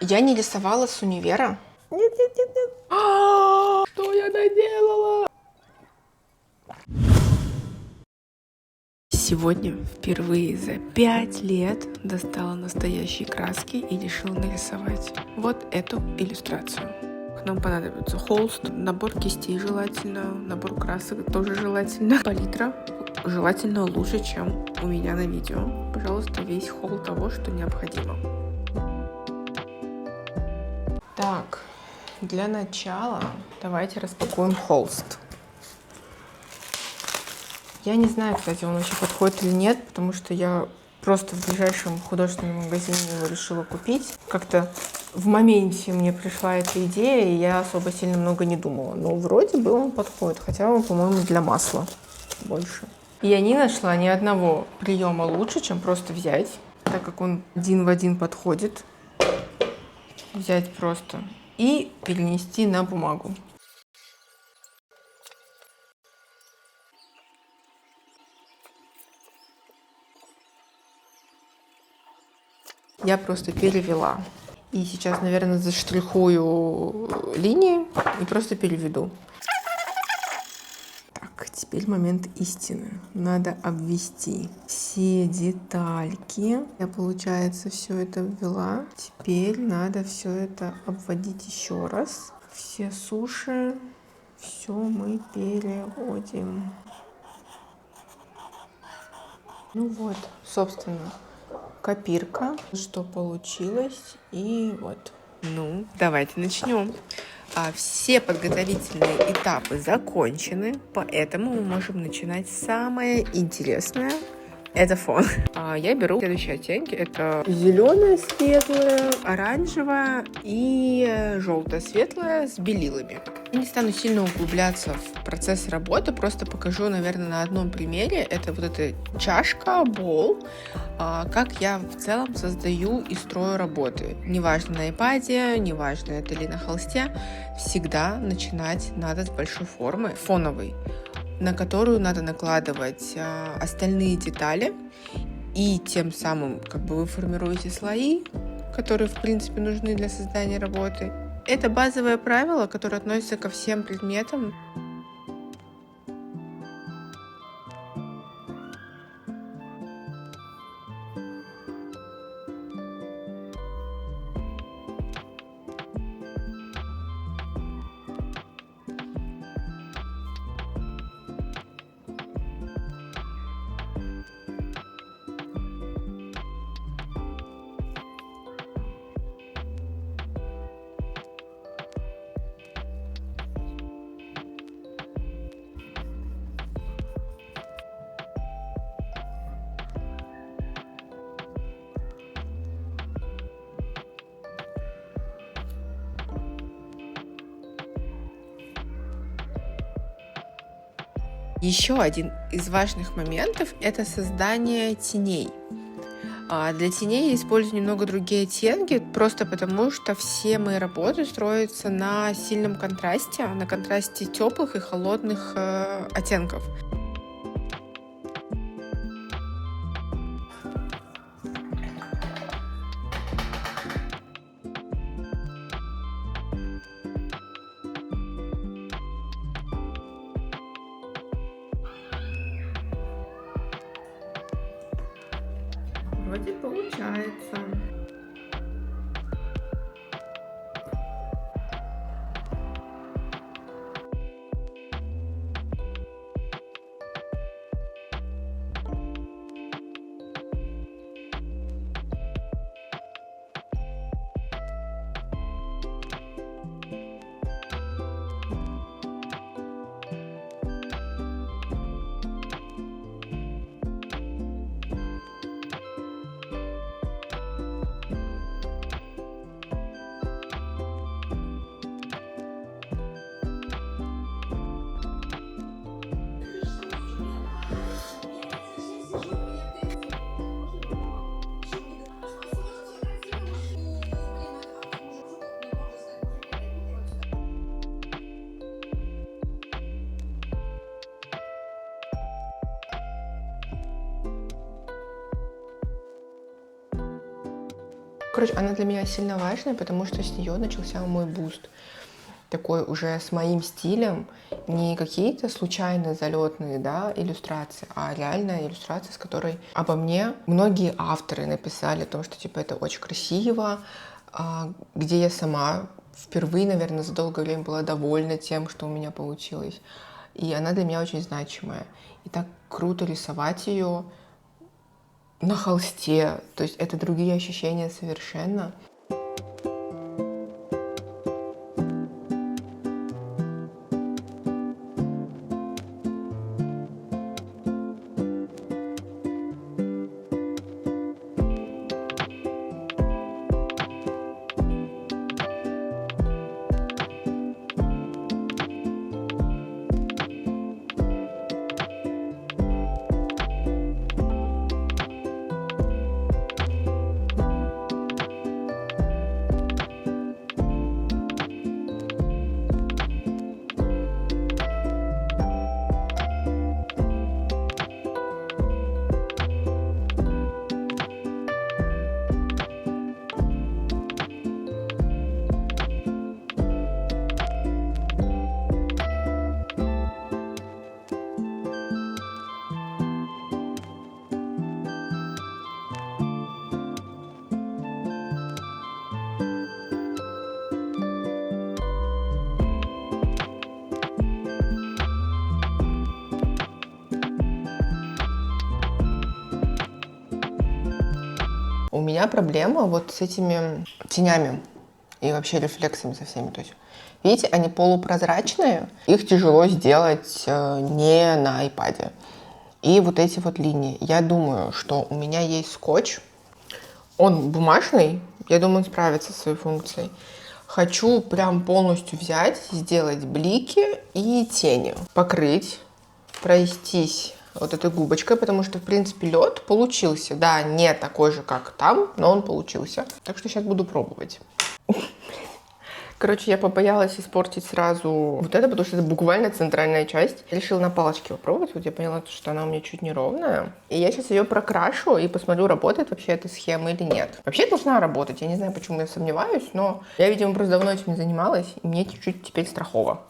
Я не рисовала с универа. Нет, нет, нет, нет. Что я наделала? Сегодня впервые за 5 лет достала настоящие краски и решила нарисовать вот эту иллюстрацию. Нам понадобится холст, набор кистей желательно, набор красок тоже желательно, палитра желательно лучше, чем у меня на видео. Пожалуйста, весь холл того, что необходимо. Так, для начала давайте распакуем холст. Я не знаю, кстати, он вообще подходит или нет, потому что я просто в ближайшем художественном магазине его решила купить. Как-то в моменте мне пришла эта идея, и я особо сильно много не думала. Но вроде бы он подходит, хотя он, по-моему, для масла больше. И я не нашла ни одного приема лучше, чем просто взять, так как он один в один подходит. Взять просто и перенести на бумагу. Я просто перевела. И сейчас, наверное, заштрихую линии и просто переведу. Так, теперь момент истины. Надо обвести все детальки. Я, получается, все это ввела. Теперь надо все это обводить еще раз. Все суши, все мы переводим. Ну вот, собственно, копирка, что получилось, и вот. Ну, давайте начнем. Все подготовительные этапы закончены, поэтому мы можем начинать самое интересное. Это фон. Я беру следующие оттенки. Это зеленое светлое, оранжевое и желтое светлое с белилами. Я не стану сильно углубляться в процесс работы, просто покажу, наверное, на одном примере. Это вот эта чашка, бол, как я в целом создаю и строю работы. Неважно на iPad, неважно это ли на холсте, всегда начинать надо с большой формы, фоновой, на которую надо накладывать остальные детали, и тем самым как бы вы формируете слои, которые в принципе нужны для создания работы. Это базовое правило, которое относится ко всем предметам. Еще один из важных моментов – это создание теней. Для теней я использую немного другие оттенки, просто потому что все мои работы строятся на сильном контрасте, на контрасте теплых и холодных оттенков. Вроде получается. Короче, она для меня сильно важная, потому что с нее начался мой буст. Такой уже с моим стилем, не какие-то случайные залетные, да, иллюстрации, а реальная иллюстрация, с которой обо мне многие авторы написали о том, что типа это очень красиво, где я сама впервые, наверное, за долгое время была довольна тем, что у меня получилось. И она для меня очень значимая. И так круто рисовать ее на холсте. То есть это другие ощущения совершенно. У меня проблема вот с этими тенями и вообще рефлексами со всеми. То есть, видите, они полупрозрачные, их тяжело сделать не на iPad. И вот эти вот линии. Я думаю, что у меня есть скотч. Он бумажный, я думаю, он справится со своей функцией. Хочу прям полностью взять, сделать блики и тени. Покрыть, пройтись вот этой губочкой, потому что, в принципе, лед получился. Да, не такой же, как там, но он получился. Так что сейчас буду пробовать. Короче, я побоялась испортить сразу вот это, потому что это буквально центральная часть. Я решила на палочке попробовать. Вот я поняла, что она у меня чуть неровная. И я сейчас ее прокрашу и посмотрю, работает вообще эта схема или нет. Вообще должна работать. Я не знаю, почему я сомневаюсь, но я, видимо, просто давно этим не занималась, и мне чуть-чуть теперь страхово.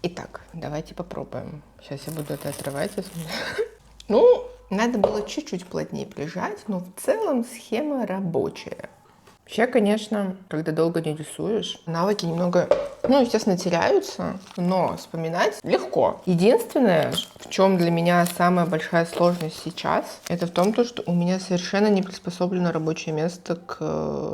Итак, давайте попробуем. Сейчас я буду это отрывать. Ну, надо было чуть-чуть плотнее прижать, но в целом схема рабочая. Вообще, конечно, когда долго не рисуешь, навыки немного, естественно, теряются, но вспоминать легко. Единственное, в чем для меня самая большая сложность сейчас, это в том, что у меня совершенно не приспособлено рабочее место к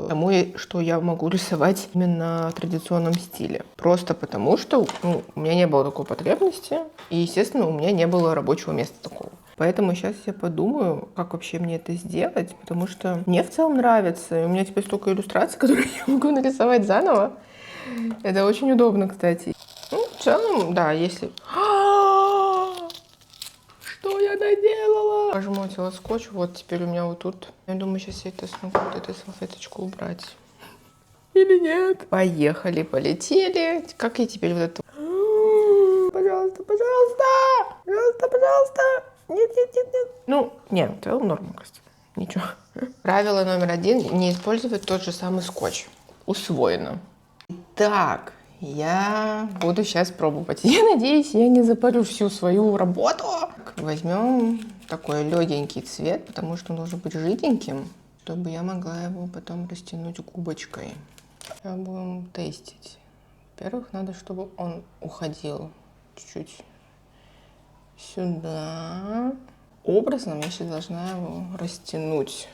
тому, что я могу рисовать именно в традиционном стиле. Просто потому, что у меня не было такой потребности, и, естественно, у меня не было рабочего места такого. Поэтому сейчас я подумаю, как вообще мне это сделать, потому что мне в целом нравится. И у меня теперь столько иллюстраций, которые я могу нарисовать заново. Это очень удобно, кстати. В целом, да, если... Что я наделала? Пожмотила скотч, вот теперь у меня вот тут. Я думаю, сейчас я это смогу, вот эту салфеточку убрать. Или нет? Поехали, полетели. Как я теперь вот это... Пожалуйста, пожалуйста! Пожалуйста, пожалуйста! Нет. Нет, в целом норма, кажется. Ничего. Правило номер 1. Не использовать тот же самый скотч. Усвоено. Так, я буду сейчас пробовать. Я надеюсь, я не запарю всю свою работу. Возьмем такой легенький цвет, потому что он должен быть жиденьким, чтобы я могла его потом растянуть губочкой. Сейчас будем тестить. Во-первых, надо, чтобы он уходил чуть-чуть сюда. Образом я сейчас должна его растянуть.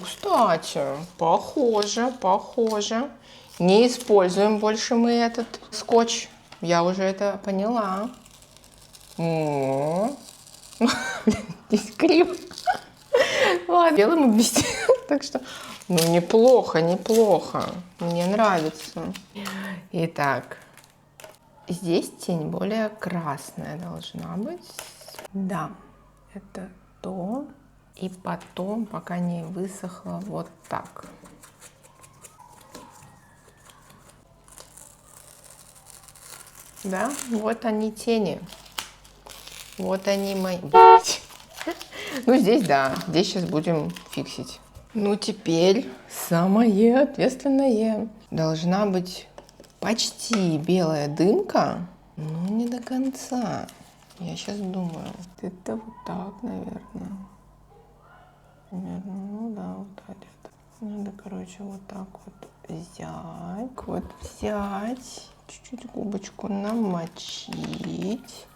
Кстати, похоже. Не используем больше мы этот скотч. Я уже это поняла. Здесь криво. Ладно, делаем вместе. Так что, неплохо. Мне нравится. Итак, здесь тень более красная должна быть. Да, это то. И потом, пока не высохло, вот так. Да, вот они тени. Вот они мои. Ну, здесь да, здесь сейчас будем фиксить. Ну, теперь самое ответственное. Должна быть почти белая дымка, но не до конца. Я сейчас думаю. Это вот так, наверное. Примерно, ну да, вот так где-то. Надо, короче, вот так вот взять. Вот взять. Чуть-чуть губочку намочить.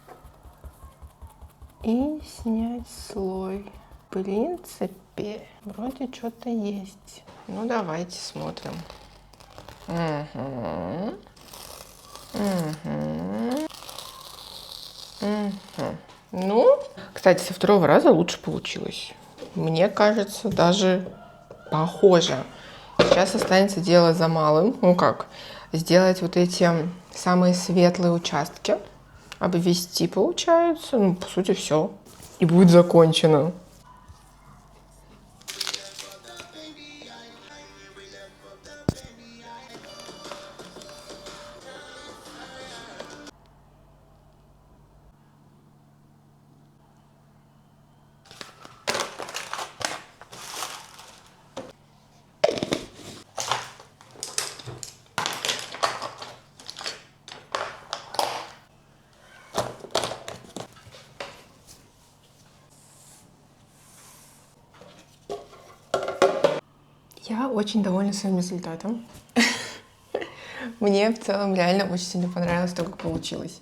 И снять слой. В принципе, вроде что-то есть. Ну, давайте смотрим. Угу. Угу. Угу. Ну, кстати, со второго раза лучше получилось. Мне кажется, даже похоже. Сейчас останется дело за малым. Ну как? Сделать вот эти самые светлые участки. Обвести, получается. Ну, по сути, все. И будет закончено. Я очень довольна своим результатом. Мне в целом реально очень сильно понравилось то, как получилось.